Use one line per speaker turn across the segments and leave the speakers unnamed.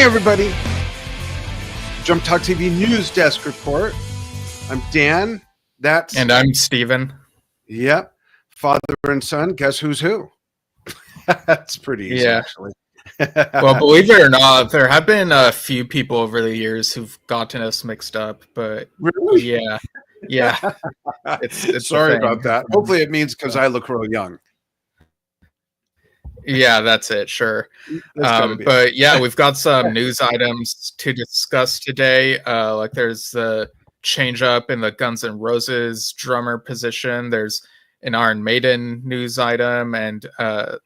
everybody. Jump Talk TV News Desk Report. I'm Dan.
And I'm Steven.
Yep. Father and son. Guess who's who? That's pretty easy, actually.
Well, believe it or not, there have been a few people over the years who've gotten us mixed up, but
really?
Yeah. It's
Sorry about that. Hopefully it means because I look real young.
Yeah, that's it. Sure. But yeah, we've got some news items to discuss today. Like there's the change up in the Guns N' Roses drummer position. There's an Iron Maiden news item and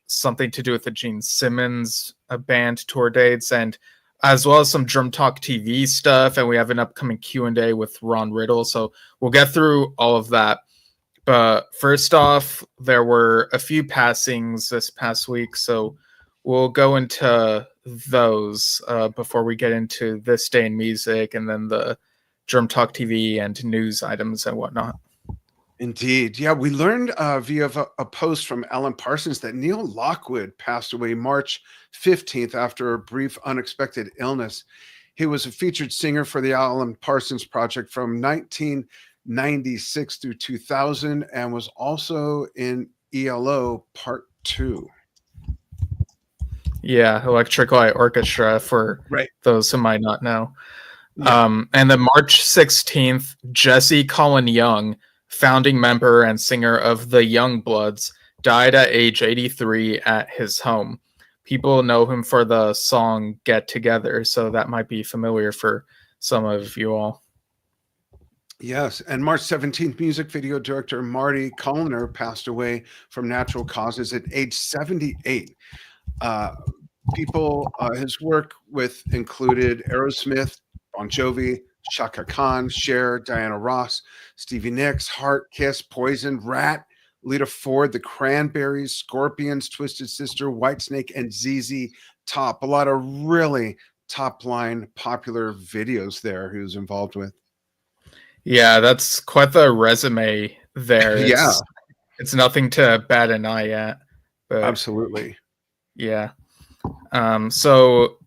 something to do with the Gene Simmons band tour dates, and as well as some Drum Talk TV stuff. And we have an upcoming Q&A with Ron Riddle. So we'll get through all of that. But first off, there were a few passings this past week, so we'll go into those before we get into This Day in Music and then the Drum Talk TV and news items and whatnot.
Indeed. Yeah, we learned via a post from Alan Parsons that Neil Lockwood passed away March 15th after a brief unexpected illness. He was a featured singer for the Alan Parsons Project from 1996 through 2000 and was also in ELO Part 2.
Yeah, Electric Light Orchestra for those who might not know.
Yeah.
And then March 16th, Jesse Colin Young, founding member and singer of the Youngbloods, died at age 83 at his home. People know him for the song Get Together, so that might be familiar for some of you all.
Yes, and March 17th, music video director Marty Colliner passed away from natural causes at age 78. His work with included Aerosmith, Bon Jovi, Chaka Khan, Cher, Diana Ross, Stevie Nicks, Heart, Kiss, Poison, Rat, Lita Ford, The Cranberries, Scorpions, Twisted Sister, Whitesnake, and ZZ Top. A lot of really top-line popular videos there he was involved with.
Yeah, that's quite the resume there. It's nothing to bat an eye at. But
absolutely.
Yeah. So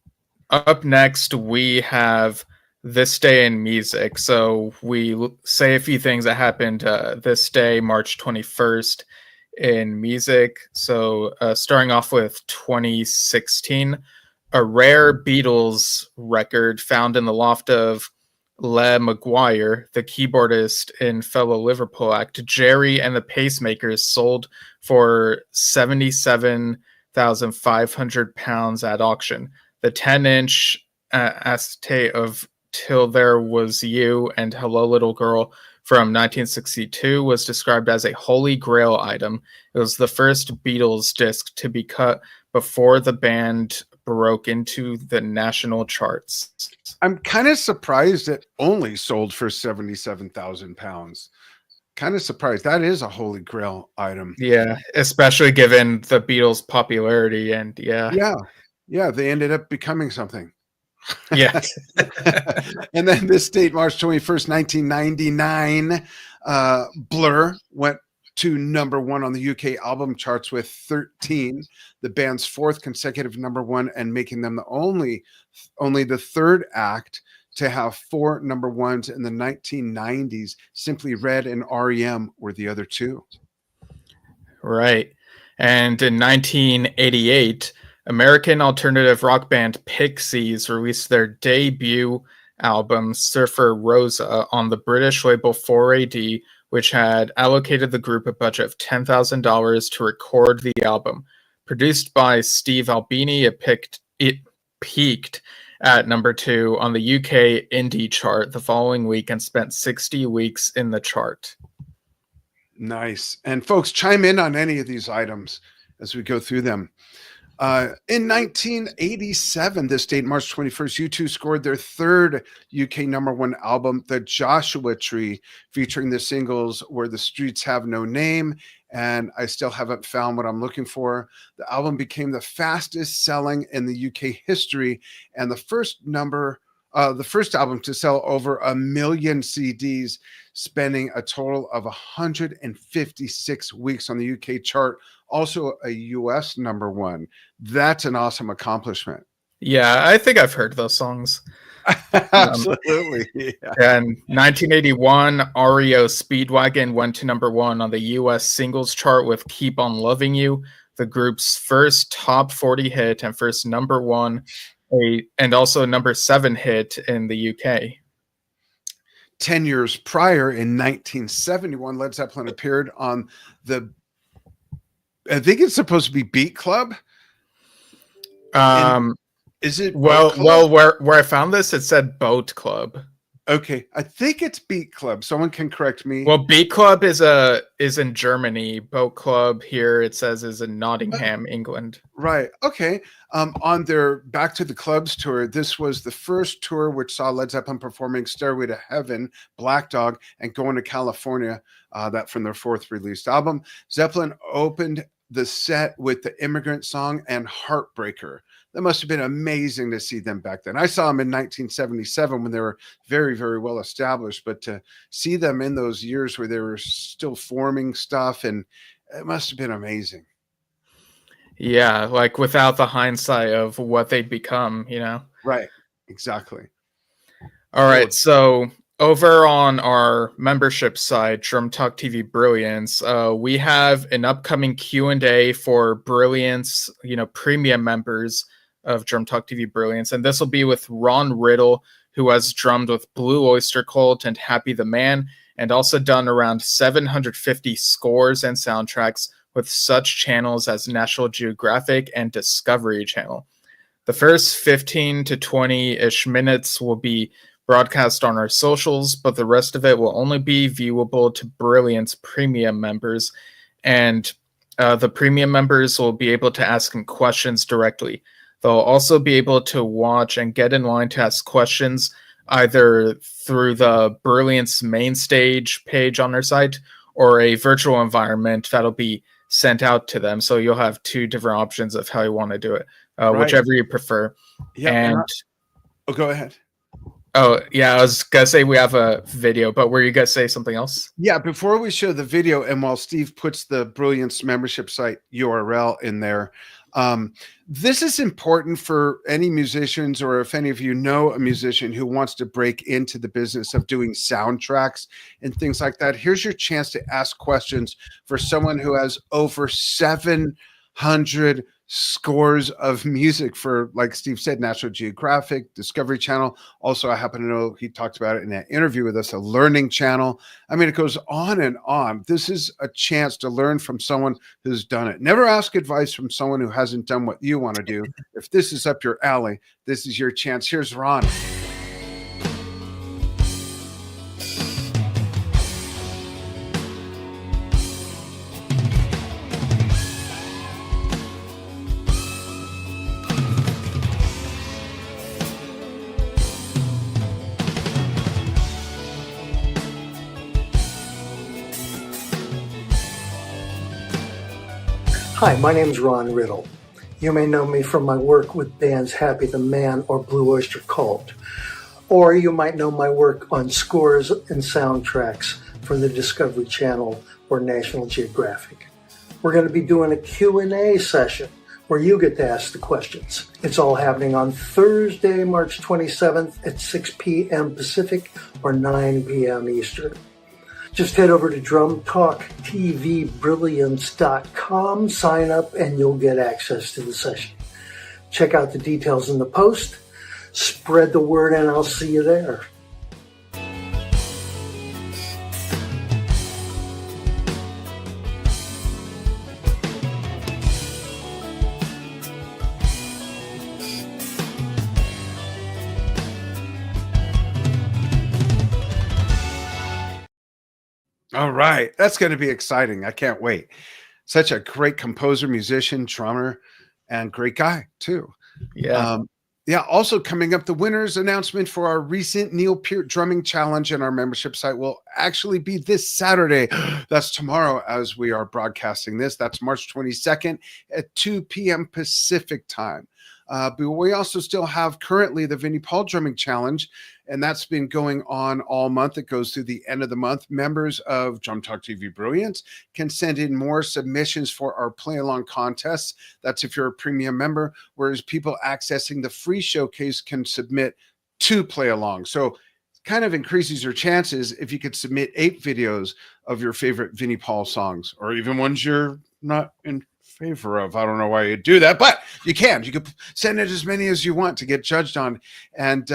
up next, we have This Day in Music. So we say a few things that happened this day, March 21st, in music. So starting off with 2016, a rare Beatles record found in the loft of Le Maguire, the keyboardist in fellow Liverpool act Jerry and the Pacemakers, sold for £77,500 at auction. The 10-inch acetate of Till There Was You and Hello Little Girl from 1962 was described as a holy grail item. It was the first Beatles disc to be cut before the band broke into the national charts.
I'm kind of surprised it only sold for £77,000. Kind of surprised. That is a holy grail item.
Yeah, especially given the Beatles' popularity and
Yeah, they ended up becoming something.
Yeah.
And then this date, March 21st, 1999, Blur went to number one on the UK album charts with 13, the band's fourth consecutive number one, and making them the only the third act to have 4 number ones in the 1990s. Simply Red and REM were the other two.
Right. And in 1988, American alternative rock band Pixies released their debut album, Surfer Rosa, on the British label 4AD, which had allocated the group a budget of $10,000 to record the album. Produced by Steve Albini, it peaked at number 2 on the UK indie chart the following week and spent 60 weeks in the chart.
Nice. And folks, chime in on any of these items as we go through them. In 1987, this date, March 21st, U2 scored their third UK number one album, The Joshua Tree, featuring the singles Where the Streets Have No Name and I Still Haven't Found What I'm Looking For. The album became the fastest selling in the UK history and the first album to sell over 1 million CDs, spending a total of 156 weeks on the UK chart. Also a US number one. That's an awesome accomplishment.
Yeah, I think I've heard those songs.
Absolutely. Yeah.
And 1981, REO Speedwagon went to #1 on the US singles chart with Keep on Loving You, the group's first top 40 hit and first #1, and also #7 hit in the UK.
10 years prior, in 1971, Led Zeppelin appeared on I think it's supposed to be Beat Club. Is it
well where I found this, it said Boat Club.
Okay, I think it's Beat Club. Someone can correct me.
Well, Beat Club is in Germany. Boat Club here it says is in Nottingham, England.
Right. Okay. On their Back to the Clubs tour, this was the first tour which saw Led Zeppelin performing Stairway to Heaven, Black Dog, and Going to California, that from their fourth released album. Zeppelin opened the set with the Immigrant Song and Heartbreaker. That must have been amazing to see them back then. I saw them in 1977 when they were very, very well established, but to see them in those years where they were still forming stuff, and it must have been amazing.
Yeah, like without the hindsight of what they'd become, you know?
Right, exactly.
All right, so over on our membership site, Drum Talk TV Brilliance, we have an upcoming Q&A for Brilliance, premium members of Drum Talk TV Brilliance, and this will be with Ron Riddle, who has drummed with Blue Oyster Cult and Happy the Man, and also done around 750 scores and soundtracks with such channels as National Geographic and Discovery Channel. The first 15 to 20-ish minutes will be broadcast on our socials, but the rest of it will only be viewable to Brilliance premium members, and the premium members will be able to ask him questions directly. They'll also be able to watch and get in line to ask questions either through the Brilliance main stage page on their site or a virtual environment that'll be sent out to them. So you'll have two different options of how you want to do it, whichever you prefer.
Yeah. Go ahead.
Oh, yeah, I was going to say we have a video, but were you going to say something else?
Yeah, before we show the video, and while Steve puts the Brilliance membership site URL in there, this is important for any musicians, or if any of you know a musician who wants to break into the business of doing soundtracks and things like that. Here's your chance to ask questions for someone who has over 700 scores of music for, like Steve said, National Geographic, Discovery Channel. Also, I happen to know he talked about it in that interview with us, a learning channel. I mean, it goes on and on. This is a chance to learn from someone who's done it. Never ask advice from someone who hasn't done what you want to do. If this is up your alley, this is your chance. Here's Ron.
Hi, my name is Ron Riddle. You may know me from my work with bands Happy the Man or Blue Oyster Cult, or you might know my work on scores and soundtracks for the Discovery Channel or National Geographic. We're going to be doing a Q&A session where you get to ask the questions. It's all happening on Thursday, March 27th at 6 p.m. Pacific or 9 p.m. Eastern. Just head over to drumtalktvbrilliance.com, sign up, and you'll get access to the session. Check out the details in the post, spread the word, and I'll see you there.
All right. That's going to be exciting. I can't wait. Such a great composer, musician, drummer, and great guy, too.
Yeah.
Also coming up, the winner's announcement for our recent Neil Peart Drumming Challenge and our membership site will actually be this Saturday. That's tomorrow as we are broadcasting this. That's March 22nd at 2 p.m. Pacific time. But we also still have currently the Vinnie Paul Drumming Challenge, and that's been going on all month. It goes through the end of the month. Members of Drum Talk TV Brilliance can send in more submissions for our play along contests. That's if you're a premium member, whereas people accessing the free showcase can submit 2 play along. So kind of increases your chances if you could submit 8 videos of your favorite Vinnie Paul songs, or even ones you're not in favor of. I don't know why you do that, but you can. You could send it as many as you want to get judged on, and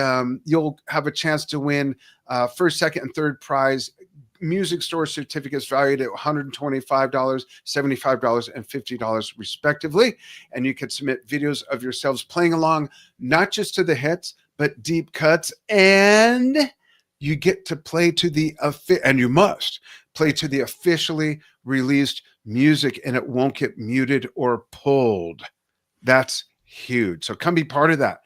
you'll have a chance to win first, second, and third prize music store certificates valued at $125, $75, and $50 respectively. And you can submit videos of yourselves playing along, not just to the hits, but deep cuts, and you get to play to the and you must play to the officially released music, and it won't get muted or pulled. That's huge. So come be part of that.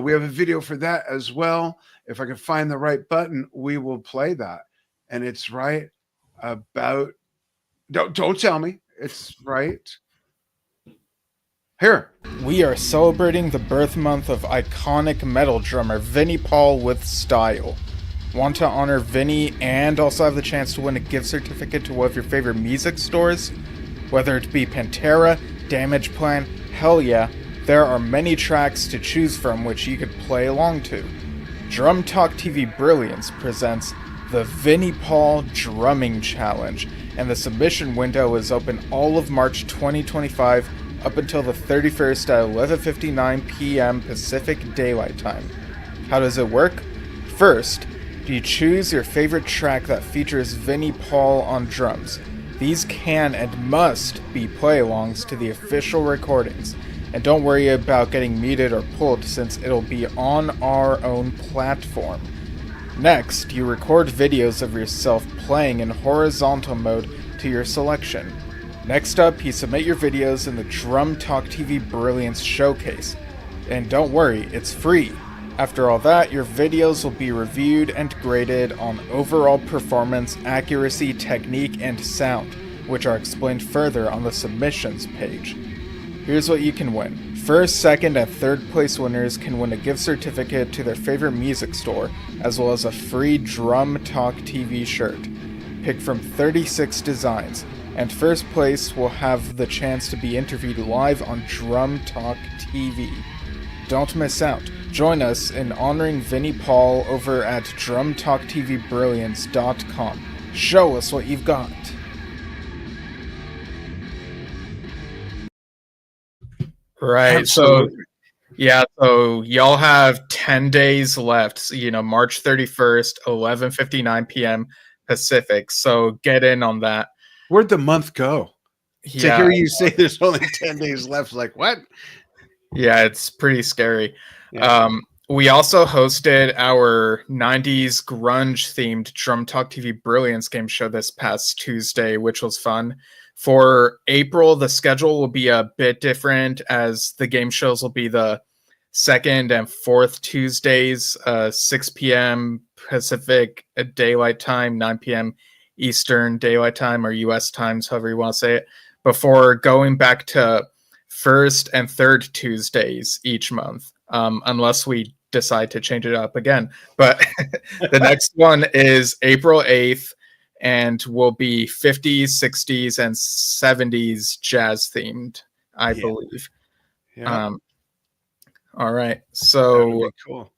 We have a video for that as well. If I can find the right button, we will play that. And it's right about, don't tell me, it's right here.
We are celebrating the birth month of iconic metal drummer Vinnie Paul with style. Want to honor Vinnie and also have the chance to win a gift certificate to one of your favorite music stores? Whether it be Pantera, Damage Plan, hell yeah, there are many tracks to choose from which you could play along to. Drum Talk TV Brilliance presents the Vinnie Paul Drumming Challenge, and the submission window is open all of March 2025 up until the 31st at 11:59 p.m. Pacific Daylight Time. How does it work? First, you choose your favorite track that features Vinnie Paul on drums. These can and must be play-alongs to the official recordings, and don't worry about getting muted or pulled since it'll be on our own platform. Next, you record videos of yourself playing in horizontal mode to your selection. Next up, you submit your videos in the Drum Talk TV Brilliance Showcase. And don't worry, it's free. After all that, your videos will be reviewed and graded on overall performance, accuracy, technique, and sound, which are explained further on the submissions page. Here's what you can win. First, second, and third place winners can win a gift certificate to their favorite music store, as well as a free Drum Talk TV shirt. Pick from 36 designs, and first place will have the chance to be interviewed live on Drum Talk TV. Don't miss out. Join us in honoring Vinnie Paul over at drumtalktvbrilliance.com. Show us what you've got.
Right.
Absolutely.
So y'all have 10 days left, March 31st, 11:59 p.m. Pacific. So get in on that.
Where'd the month go?
Yeah.
To hear you say there's only 10 days left, like what?
Yeah, it's pretty scary.
Yeah.
We also hosted our 90s grunge-themed Drum Talk TV Brilliance game show this past Tuesday, which was fun. For April, the schedule will be a bit different, as the game shows will be the second and fourth Tuesdays, 6 p.m. Pacific Daylight Time, 9 p.m. Eastern Daylight Time, or U.S. times, however you want to say it, before going back to first and third Tuesdays each month, unless we decide to change it up again. But the next one is April 8th, and will be 50s, 60s, and 70s jazz themed, I believe.
Yeah.
All right. So
cool.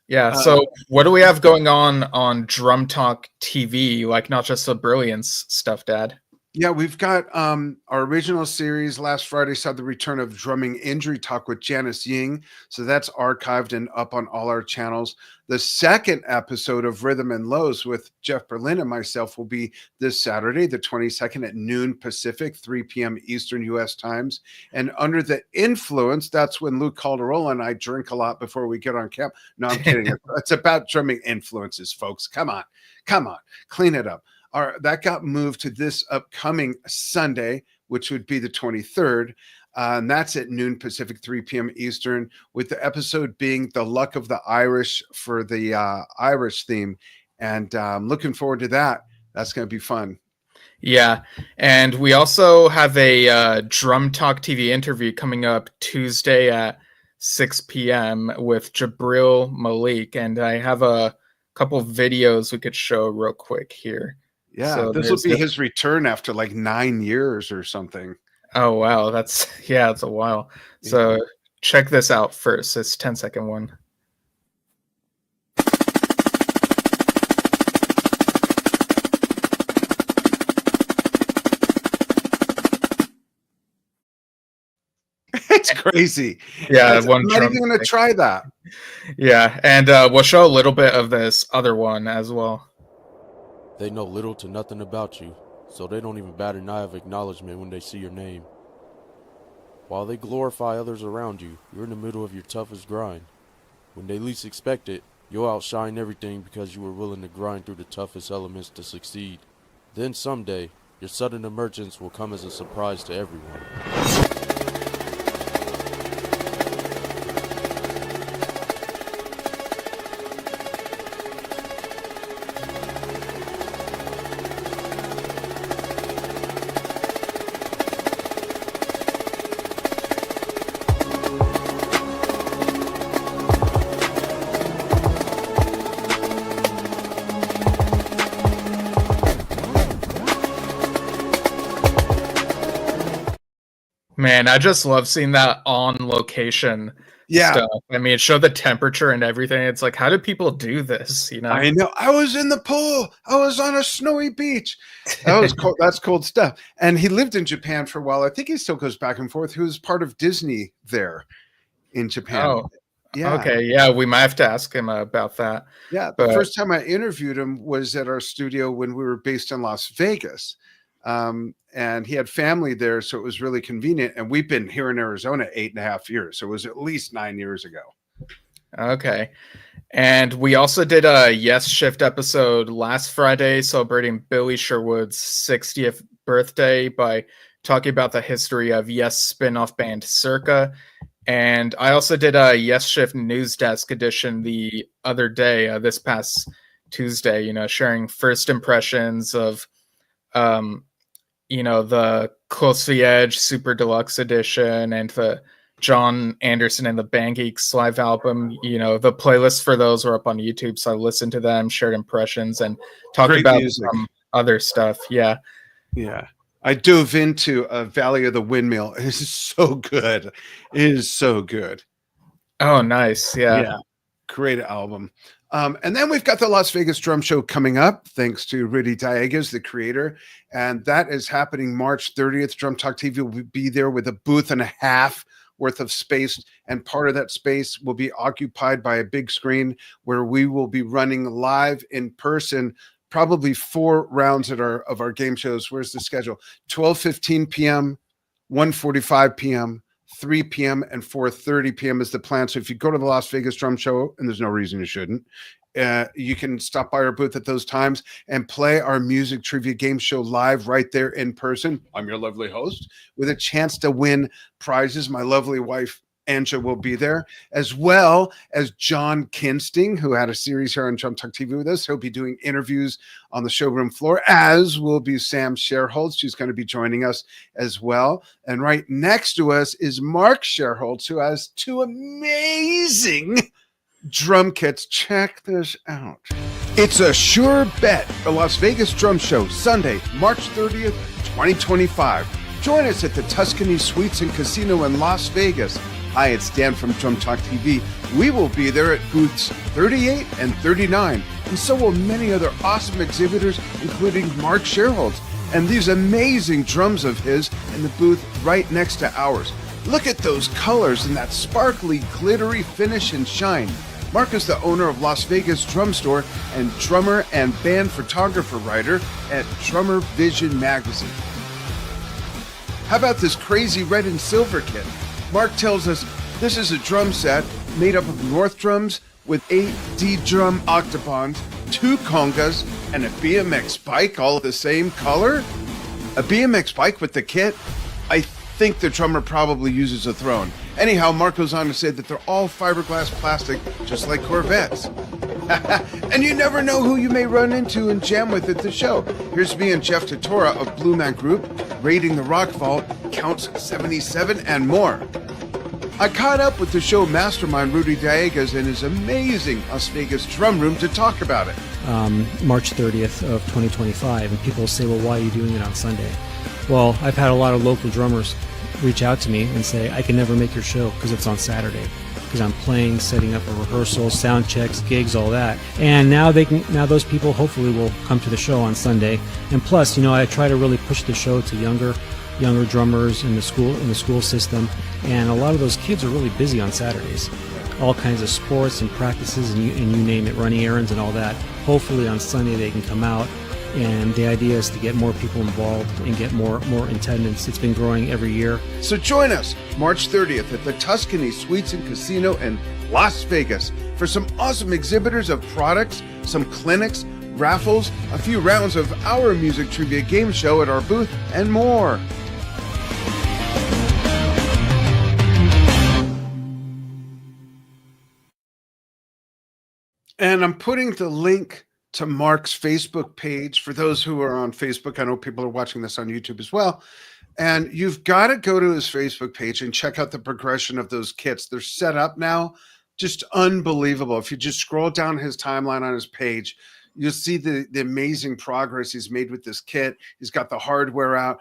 Yeah. So what do we have going on Drum Talk TV? Like, not just the Brilliance stuff, Dad.
Yeah, we've got our original series last Friday saw the return of Drumming Injury Talk with Janice Ying. So that's archived and up on all our channels. The second episode of Rhythm and Lows with Jeff Berlin and myself will be this Saturday, the 22nd at noon Pacific, 3 p.m. Eastern U.S. times. And Under the Influence, that's when Luke Calderola and I drink a lot before we get on camp. No, I'm kidding. It's about drumming influences, folks. Come on. Clean it up. That got moved to this upcoming Sunday, which would be the 23rd. And that's at noon Pacific, 3 p.m. Eastern, with the episode being The Luck of the Irish for the Irish theme. And I'm looking forward to that. That's going to be fun.
Yeah. And we also have a Drum Talk TV interview coming up Tuesday at 6 p.m. with Jabril Malik, and I have a couple videos we could show real quick here.
Yeah,
So
this will be his return after like 9 years or something.
Oh wow, it's a while. So check this out first. It's 10-second one.
It's crazy.
Yeah,
I'm not even going to try that.
Yeah, and we'll show a little bit of this other one as well.
They know little to nothing about you, so they don't even bat an eye of acknowledgement when they see your name. While they glorify others around you, you're in the middle of your toughest grind. When they least expect it, you'll outshine everything because you were willing to grind through the toughest elements to succeed. Then someday, your sudden emergence will come as a surprise to everyone.
Man, I just love seeing that on location stuff. I mean, it showed the temperature and everything. It's like, how do people do this? You know?
I know. I was in the pool. I was on a snowy beach. That was cold. That's cold stuff. And he lived in Japan for a while. I think he still goes back and forth. He was part of Disney there in Japan.
Oh, yeah. Okay. Yeah, we might have to ask him about that.
Yeah. The first time I interviewed him was at our studio when we were based in Las Vegas. And he had family there, so it was really convenient. And we've been here in Arizona 8.5 years, so it was at least 9 years ago.
Okay. And we also did a Yes Shift episode last Friday celebrating Billy Sherwood's 60th birthday by talking about the history of Yes spin-off band Circa. And I also did a Yes Shift News Desk edition the other day, this past Tuesday, sharing first impressions of the Close to the Edge Super Deluxe Edition and the John Anderson and the Band Geeks live album. The playlists for those are up on YouTube, so I listened to them, shared impressions, and talked about some other stuff. Yeah.
I dove into Valley of the Windmill. It is so good. It is so good.
Oh, nice. Yeah.
Great album. And then we've got the Las Vegas Drum Show coming up, thanks to Rudy Dieguez, the creator. And that is happening March 30th. Drum Talk TV will be there with a booth and a half worth of space. And part of that space will be occupied by a big screen where we will be running live in person, probably 4 rounds of our game shows. Where's the schedule? 12:15 p.m., 1:45 p.m., 3 p.m. and 4:30 p.m. is the plan. So if you go to the Las Vegas Drum Show, and there's no reason you shouldn't, you can stop by our booth at those times and play our music trivia game show live right there in person. I'm your lovely host with a chance to win prizes. My lovely wife, Anja, will be there, as well as John Kinsting, who had a series here on Drum Talk TV with us. He'll be doing interviews on the showroom floor, as will be Sam Sherholtz. She's going to be joining us as well. And right next to us is Mark Sherholtz, who has 2 amazing drum kits. Check this out. It's a sure bet. The Las Vegas Drum Show, Sunday, March 30th, 2025. Join us at the Tuscany Suites and Casino in Las Vegas. Hi, it's Dan from Drum Talk TV. We will be there at booths 38 and 39, and so will many other awesome exhibitors, including Mark Sherholtz, and these amazing drums of his in the booth right next to ours. Look at those colors and that sparkly, glittery finish and shine. Mark is the owner of Las Vegas Drum Store and drummer and band photographer writer at Drummer Vision magazine. How about this crazy red and silver kit? Mark tells us this is a drum set made up of North drums with 8 D-drum octobons, 2 congas, and a BMX bike, all the same color? A BMX bike with the kit? I think the drummer probably uses a throne. Anyhow, Mark goes on to say that they're all fiberglass plastic, just like Corvettes. And you never know who you may run into and jam with at the show. Here's me and Jeff Totora of Blue Man Group, Raiding the Rock Vault, Counts 77, and more. I caught up with the show mastermind Rudy Diegas in his amazing Las Vegas drum room to talk about it.
March 30th of 2025, and people say, well, why are you doing it on Sunday? Well, I've had a lot of local drummers reach out to me and say, I can never make your show because it's on Saturday, because I'm playing, setting up a rehearsal, sound checks, gigs, all that. And now those people hopefully will come to the show on Sunday. And plus, I try to really push the show to younger drummers in the school system, and a lot of those kids are really busy on Saturdays, all kinds of sports and practices, and you name it, running errands and all that. Hopefully on Sunday they can come out, and the idea is to get more people involved and get more attendance. It's been growing every year.
So join us March 30th at the Tuscany Suites and Casino in Las Vegas for some awesome exhibitors of products, some clinics, raffles, a few rounds of our music trivia game show at our booth, and more. And I'm putting the link to Mark's Facebook page for those who are on Facebook. I know people are watching this on YouTube as well. And you've got to go to his Facebook page and check out the progression of those kits. They're set up now. Just unbelievable. If you just scroll down his timeline on his page, you'll see the amazing progress he's made with this kit. He's got the hardware out.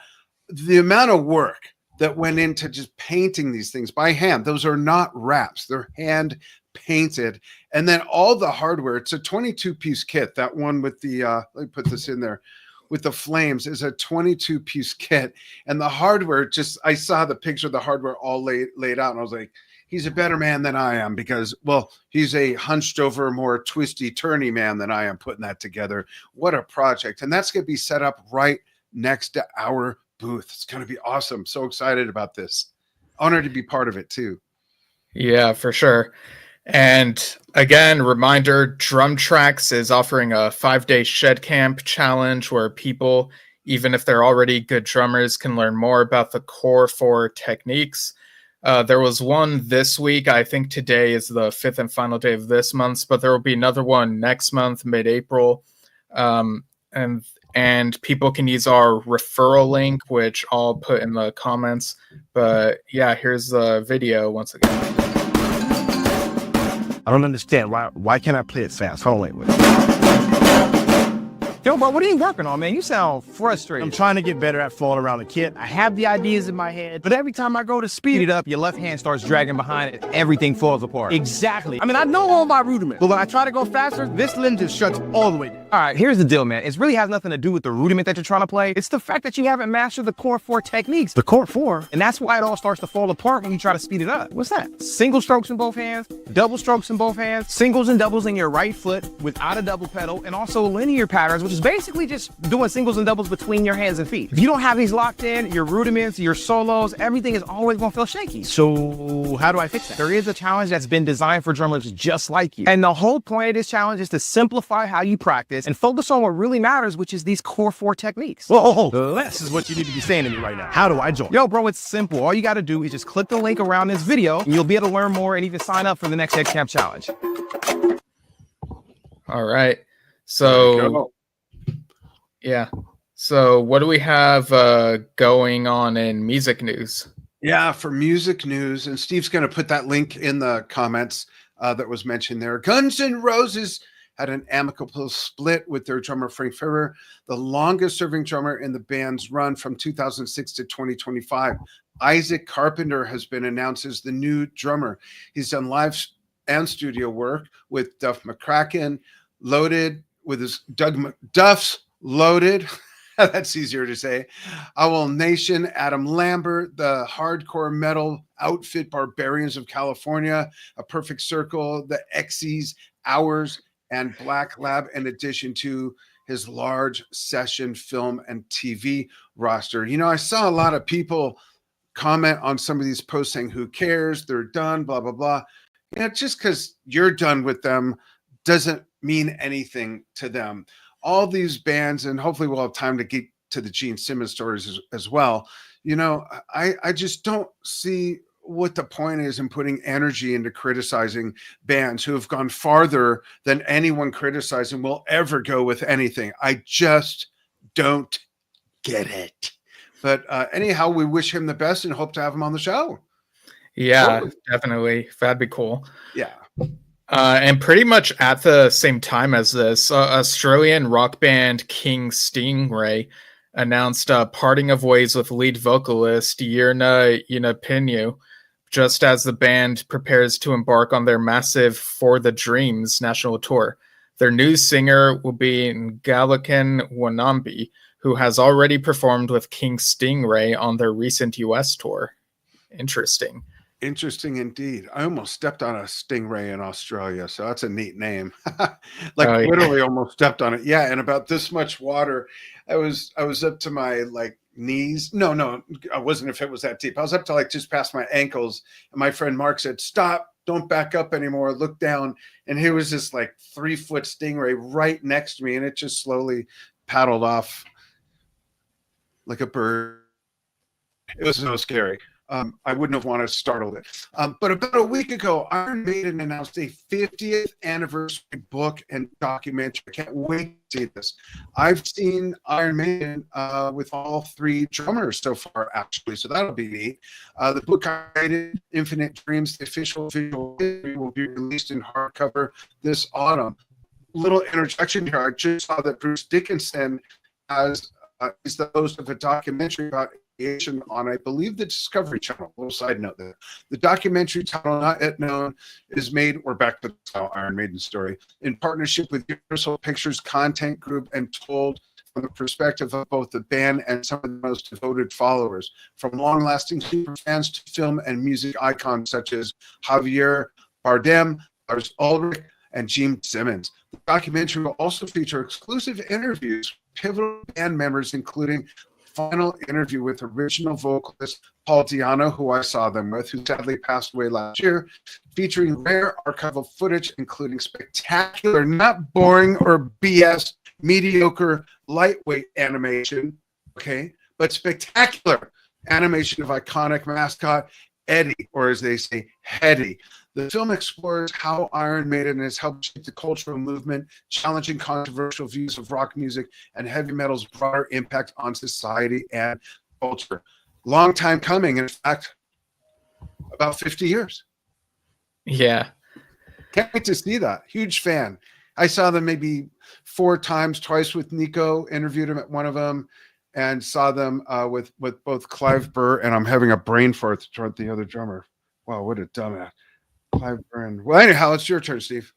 The amount of work that went into just painting these things by hand. Those are not wraps. They're hand painted. And then all the hardware, it's a 22-piece kit. That one with the, let me put this in there, with the flames is a 22-piece kit. And the hardware, I saw the picture of the hardware all laid out, and I was like, he's a better man than I am because, well, he's a hunched over, more twisty, turny man than I am putting that together. What a project. And that's going to be set up right next to our booth. It's going to be awesome. So excited about this. Honored to be part of it too.
Yeah, for sure. And again, reminder, Drum Tracks is offering a 5-day shed camp challenge where people, even if they're already good drummers, can learn more about the core 4 techniques. There was one this week. I think today is the 5th and final day of this month, but there will be another one next month, mid-April. And people can use our referral link, which I'll put in the comments. But yeah, here's the video once again.
I don't understand. Why can't I play it fast? Hold on, wait.
Yo, bro, what are you working on, man? You sound frustrated.
I'm trying to get better at falling around the kit. I have the ideas in my head, but every time I go to speed it up,
Your left hand starts dragging behind it. Everything falls apart.
exactly. I mean, I know all my rudiments, but when I try to go faster, this limb just shuts all the way down.
All right, here's the deal, man. It really has nothing to do with the rudiment that you're trying to play. It's the fact that you haven't mastered the core 4 techniques.
The core 4?
And that's why it all starts to fall apart when you try to speed it up. What's that? Single strokes in both hands, double strokes in both hands, singles and doubles in your right foot without a double pedal, and also linear patterns, which is basically just doing singles and doubles between your hands and feet. If you don't have these locked in, your rudiments, your solos, everything is always gonna feel shaky.
So how do I fix that?
There is a challenge that's been designed for drummers just like you. And the whole point of this challenge is to simplify how you practice and focus on what really matters, which is these core 4 techniques.
Whoa, less is what you need to be saying to me right now. How do I join?
Yo, bro, it's simple. All you gotta do is just click the link around this video and you'll be able to learn more and even sign up for the next Head Camp Challenge.
All right. So, yeah. So what do we have going on in music news?
Yeah, for music news, and Steve's going to put that link in the comments that was mentioned there. Guns N' Roses had an amicable split with their drummer Frank Ferrer, the longest serving drummer in the band's run from 2006 to 2025. Isaac Carpenter has been announced as the new drummer. He's done live and studio work with Duff McCracken, Loaded with his Duff's Loaded. That's easier to say. Owl Nation, Adam Lambert, the hardcore metal outfit Barbarians of California, A Perfect Circle, the Xyz, Hours, and Black Lab, in addition to his large session film and TV roster. I saw a lot of people comment on some of these posts saying, who cares? They're done, blah, blah, blah. Just because you're done with them doesn't mean anything to them. All these bands, and hopefully we'll have time to get to the Gene Simmons stories as well. I just don't see what the point is in putting energy into criticizing bands who have gone farther than anyone criticizing will ever go with anything. I just don't get it. But anyhow, we wish him the best and hope to have him on the show.
Yeah, definitely. That'd be cool.
Yeah.
And pretty much at the same time as this, Australian rock band King Stingray announced a parting of ways with lead vocalist Yirna Yunupinyu, just as the band prepares to embark on their massive For the Dreams national tour. Their new singer will be Ngalakan Wanambi, who has already performed with King Stingray on their recent US tour. Interesting.
Interesting indeed. I almost stepped on a stingray in Australia, so that's a neat name. Literally almost stepped on it. Yeah, and about this much water. I was up to my knees. No, I wasn't. If it was that deep, I was up to just past my ankles. And my friend Mark said, "Stop! Don't back up anymore. Look down." And here was this 3-foot stingray right next to me, and it just slowly paddled off like a bird. It was so scary. I wouldn't have wanted to startle it. But about a week ago, Iron Maiden announced a 50th anniversary book and documentary. I can't wait to see this. I've seen Iron Maiden with all 3 drummers so far, actually, so that'll be neat. The book, Infinite Dreams, the official visual history, will be released in hardcover this autumn. Little interjection here. I just saw that Bruce Dickinson is the host of a documentary about on, I believe, the Discovery Channel. A little side note there. The documentary title, not yet known, is made, we're back to the Iron Maiden story, in partnership with Universal Pictures Content Group and told from the perspective of both the band and some of the most devoted followers, from long-lasting super fans to film and music icons such as Javier Bardem, Lars Ulrich, and Gene Simmons. The documentary will also feature exclusive interviews with pivotal band members, including final interview with original vocalist Paul Di'Anno, who I saw them with, who sadly passed away last year, featuring rare archival footage, including spectacular, not boring or BS, mediocre, lightweight animation, but spectacular animation of iconic mascot Eddie, or as they say, Hetty. The film explores how Iron Maiden has helped shape the cultural movement, challenging controversial views of rock music and heavy metal's broader impact on society and culture. Long time coming, in fact, about 50 years.
Yeah.
Can't wait to see that. Huge fan. I saw them maybe 4 times, twice with Nico, interviewed him at one of them, and saw them with both Clive Burr, and I'm having a brain fart toward the other drummer. Wow, what a dumbass. Clive Burr. Well, anyhow, it's your turn, Steve.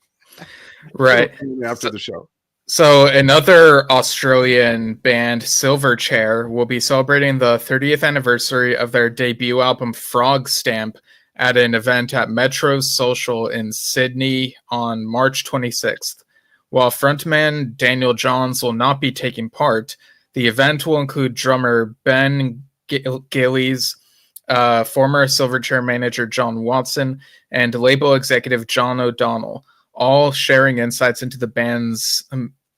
Right.
After the show.
So another Australian band, Silverchair, will be celebrating the 30th anniversary of their debut album Frog Stamp at an event at Metro Social in Sydney on March 26th. While frontman Daniel Johns will not be taking part, the event will include drummer Ben Gillies, former Silverchair manager John Watson, and label executive John O'Donnell, all sharing insights into the band's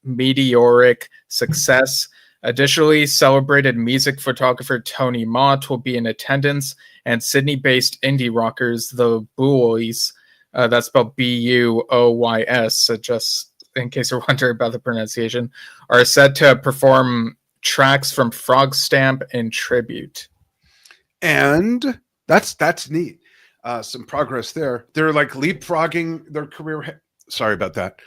meteoric success. Additionally, celebrated music photographer Tony Mott will be in attendance, and Sydney-based indie rockers, the Buoys, that's spelled B-U-O-Y-S, so just in case you're wondering about the pronunciation, are set to perform tracks from Frog Stamp in tribute.
And that's neat. Some progress there. They're leapfrogging their career. Sorry about that.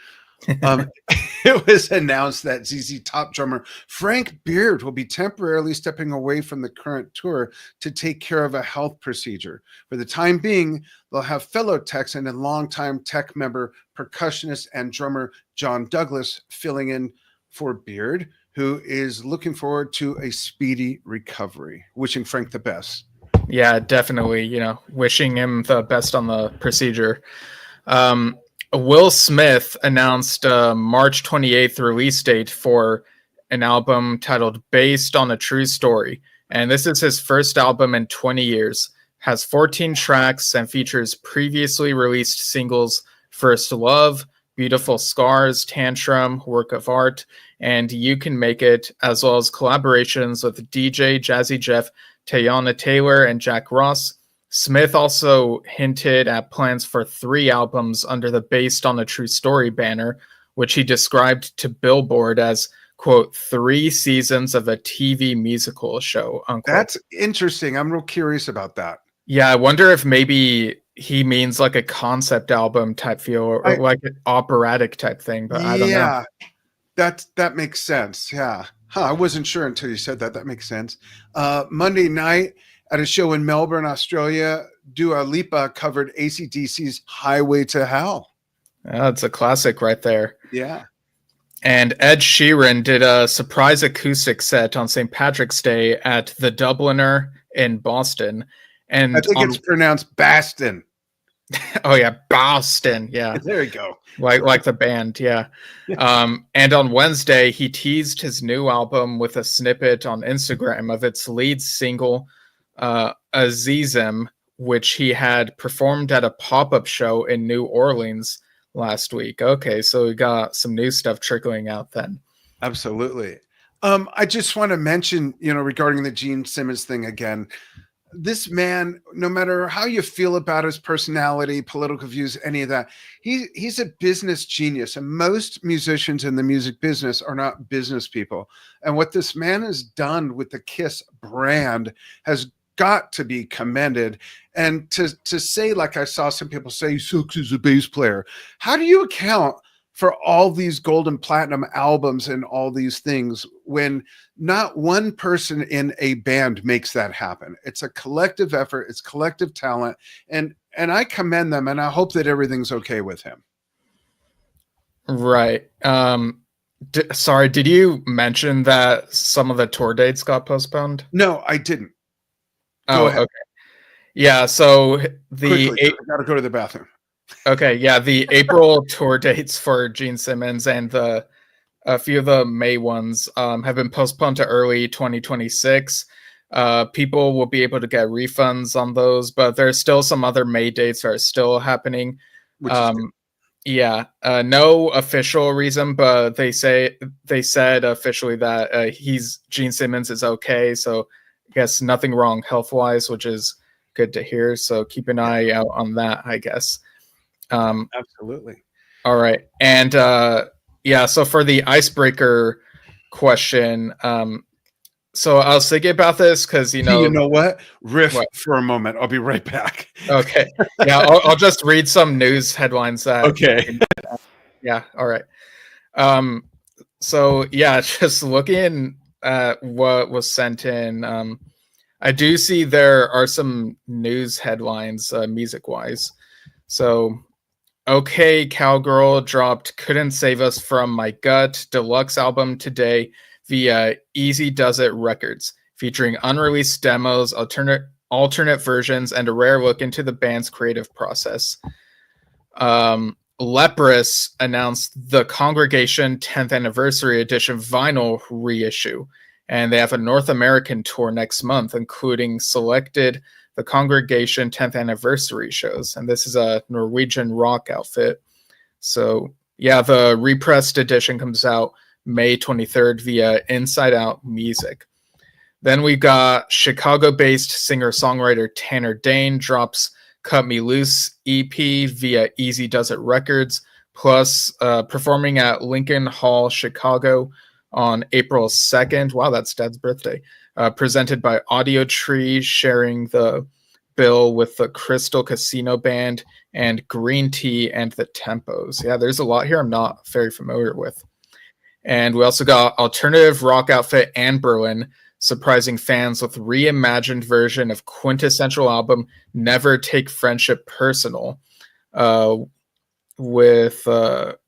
It was announced that ZZ Top drummer Frank Beard will be temporarily stepping away from the current tour to take care of a health procedure. For the time being, they'll have fellow Texan and longtime Tech member, percussionist, and drummer John Douglas filling in for Beard, who is looking forward to a speedy recovery. Wishing Frank the best.
Yeah, definitely. Wishing him the best on the procedure. Will Smith announced a March 28th release date for an album titled Based on a True Story. And this is his first album in 20 years. Has 14 tracks and features previously released singles First Love, Beautiful Scars, Tantrum, Work of Art, and You Can Make It, as well as collaborations with DJ Jazzy Jeff, Teyana Taylor, and Jack Ross. Smith also hinted at plans for 3 albums under the Based on a True Story banner, which he described to Billboard as, quote, 3 seasons of a TV musical show, unquote.
That's interesting. I'm real curious about that.
Yeah, I wonder if maybe he means like a concept album type feel, or like an operatic type thing, but I don't know.
Yeah, that makes sense. Yeah. I wasn't sure until you said that. That makes sense. Monday night at a show in Melbourne, Australia, Dua Lipa covered AC/DC's Highway to Hell.
That's a classic right there.
Yeah.
And Ed Sheeran did a surprise acoustic set on St. Patrick's Day at the Dubliner in Boston. And
I think it's pronounced Baston.
Oh yeah, Boston. Yeah.
There you go.
Like the band, yeah. And on Wednesday, he teased his new album with a snippet on Instagram of its lead single, Azizim, which he had performed at a pop-up show in New Orleans last week. Okay, so we got some new stuff trickling out then.
Absolutely. I just want to mention, regarding the Gene Simmons thing again, this man, no matter how you feel about his personality, political views, any of that, he's a business genius. And most musicians in the music business are not business people. And what this man has done with the Kiss brand has got to be commended. And to say, like I saw some people say, he sucks as a bass player. How do you account for all these gold and platinum albums and all these things when not one person in a band makes that happen? It's a collective effort. It's collective talent. And I commend them, and I hope that everything's okay with him.
Right. Sorry, did you mention that some of the tour dates got postponed?
No, I didn't.
Go ahead. Okay. Yeah, so I
gotta go to the bathroom.
Okay, yeah, the April tour dates for Gene Simmons and a few of the May ones have been postponed to early 2026. People will be able to get refunds on those, but there's still some other May dates that are still happening. Yeah, no official reason, but they said officially that Gene Simmons is okay, so I guess nothing wrong health-wise, which is good to hear. So keep an eye out on that, I guess.
Absolutely.
All right. And so for the icebreaker question, so I was thinking about this because you know
what? Riff for a moment. I'll be right back.
Okay. Yeah, I'll just read some news headlines that
okay.
Yeah, all right. So yeah, just looking at what was sent in, I do see there are some news headlines music-wise. So Okay Cowgirl dropped Couldn't Save Us From My Gut deluxe album today via Easy Does It Records, featuring unreleased demos, alternate versions, and a rare look into the band's creative process. Leprous announced the Congregation 10th Anniversary Edition vinyl reissue, and they have a North American tour next month, including selected the Congregation 10th Anniversary shows, and this is a Norwegian rock outfit. So yeah, the repressed edition comes out May 23rd via Inside Out Music. Then we got Chicago-based singer-songwriter Tanner Dane drops Cut Me Loose EP via Easy Does It Records, plus performing at Lincoln Hall, Chicago on April 2nd. Wow, that's Dad's birthday. Presented by Audio Tree, sharing the bill with the Crystal Casino Band and Green Tea and the Tempos. Yeah, there's a lot here I'm not very familiar with. And we also got alternative rock outfit Anne Berlin surprising fans with reimagined version of quintessential album Never Take Friendship Personal, with the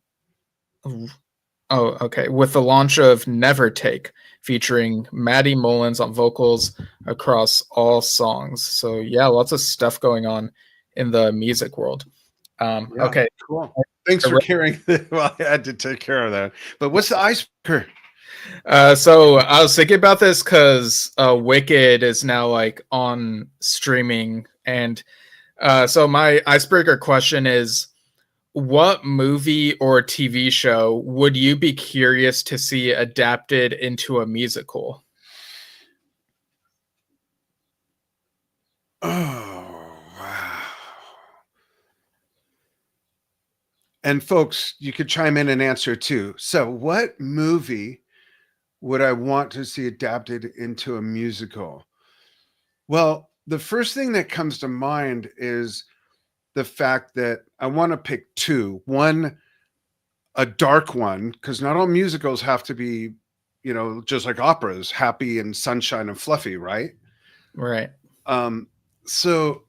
launch of Never Take, featuring Maddie Mullins on vocals across all songs. So yeah, lots of stuff going on in the music world. Okay,
cool. Thanks for carrying that. Well, I had to take care of that. But what's the icebreaker?
So I was thinking about this because Wicked is now like on streaming, and so my icebreaker question is, what movie or TV show would you be curious to see adapted into a musical?
Oh, wow. And folks, you could chime in and answer too. So what movie would I want to see adapted into a musical? Well, the first thing that comes to mind is the fact that I want to pick two. One, a dark one, because not all musicals have to be, just like operas, happy and sunshine and fluffy, right?
Right.
So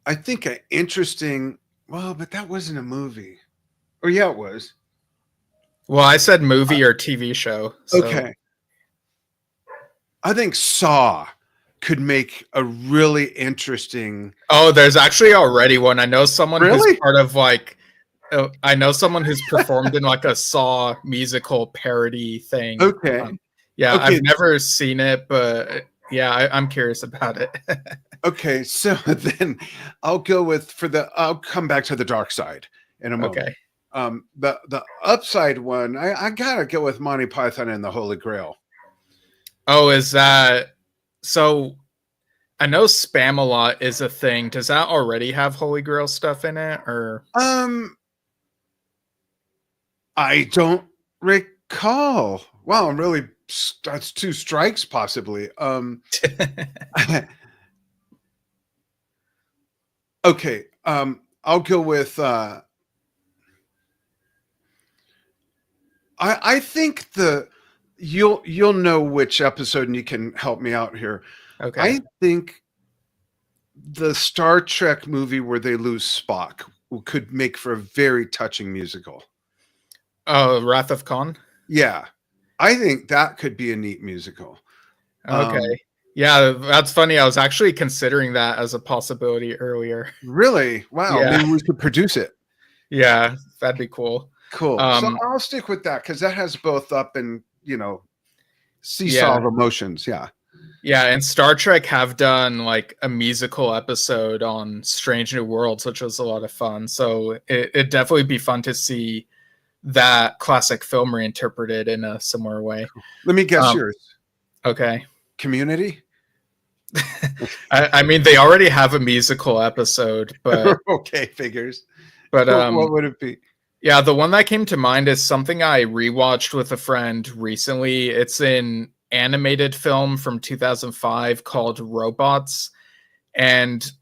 I think an interesting, but that wasn't a movie. Or yeah, it was.
Well, I said movie or TV show. So.
Okay. I think Saw could make a really interesting.
Oh, there's actually already one. I know someone
Really?
who's part of like. I know someone who's performed in like a Saw musical parody thing.
Okay.
Okay. I've never seen it, but yeah, I'm curious about it.
Okay, so then I'll come back to the dark side in a moment.
Okay.
The upside one, I gotta go with Monty Python and the Holy Grail.
Oh, is that so? I know Spam-A-Lot is a thing. Does that already have Holy Grail stuff in it, or?
I don't recall. Wow, I'm really. That's two strikes, possibly. Okay. I'll go with. I think you'll know which episode, and you can help me out here.
Okay.
I think the Star Trek movie where they lose Spock could make for a very touching musical.
Oh, Wrath of Khan?
Yeah. I think that could be a neat musical.
Okay. Yeah, that's funny. I was actually considering that as a possibility earlier.
Really? Wow.
Yeah.
Maybe we could produce it.
Yeah, that'd be cool.
Cool. So I'll stick with that because that has both up and, seesaw of emotions. Yeah.
Yeah, and Star Trek have done like a musical episode on Strange New Worlds, which was a lot of fun. So it'd definitely be fun to see that classic film reinterpreted in a similar way.
Let me guess yours.
Okay.
Community?
I mean, they already have a musical episode, but
okay, figures.
But
what would it be?
Yeah, the one that came to mind is something I rewatched with a friend recently. It's an animated film from 2005 called Robots, and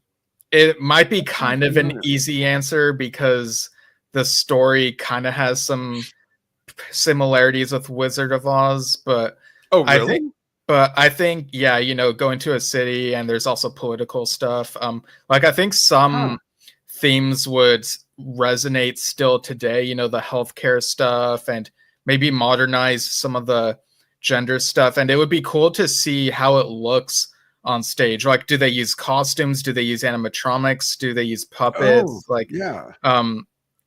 it might be kind of an easy answer because the story kind of has some similarities with Wizard of Oz, but
really?
I think, yeah, going to a city and there's also political stuff. I think some themes would resonate still today, the healthcare stuff and maybe modernize some of the gender stuff. And it would be cool to see how it looks on stage. Like, do they use costumes? Do they use animatronics? Do they use puppets?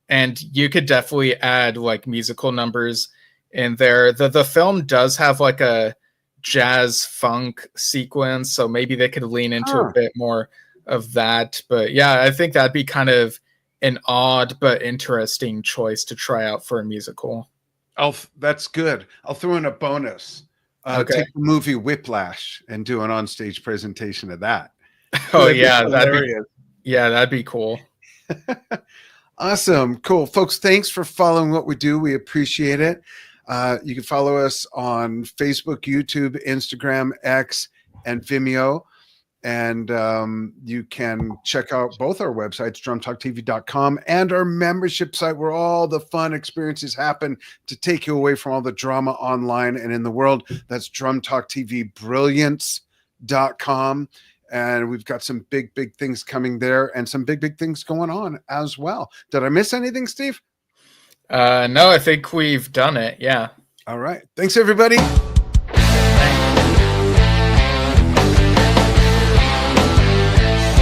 And you could definitely add like musical numbers in there. The film does have like a jazz funk sequence, so maybe they could lean into a bit more of that. But yeah, I think that'd be kind of an odd but interesting choice to try out for a musical.
That's good. I'll throw in a bonus. Take the movie Whiplash and do an onstage presentation of that.
Oh yeah, that'd be cool.
Awesome. Cool. Folks, thanks for following what we do. We appreciate it. You can follow us on Facebook, YouTube, Instagram, X, and Vimeo. And you can check out both our websites, drumtalktv.com, and our membership site where all the fun experiences happen to take you away from all the drama online and in the world. That's drumtalktv.brilliance.com. And we've got some big things coming there and some big things going on as well. Did I miss anything, Steve?
No, I think we've done it. Yeah.
All right. Thanks, everybody.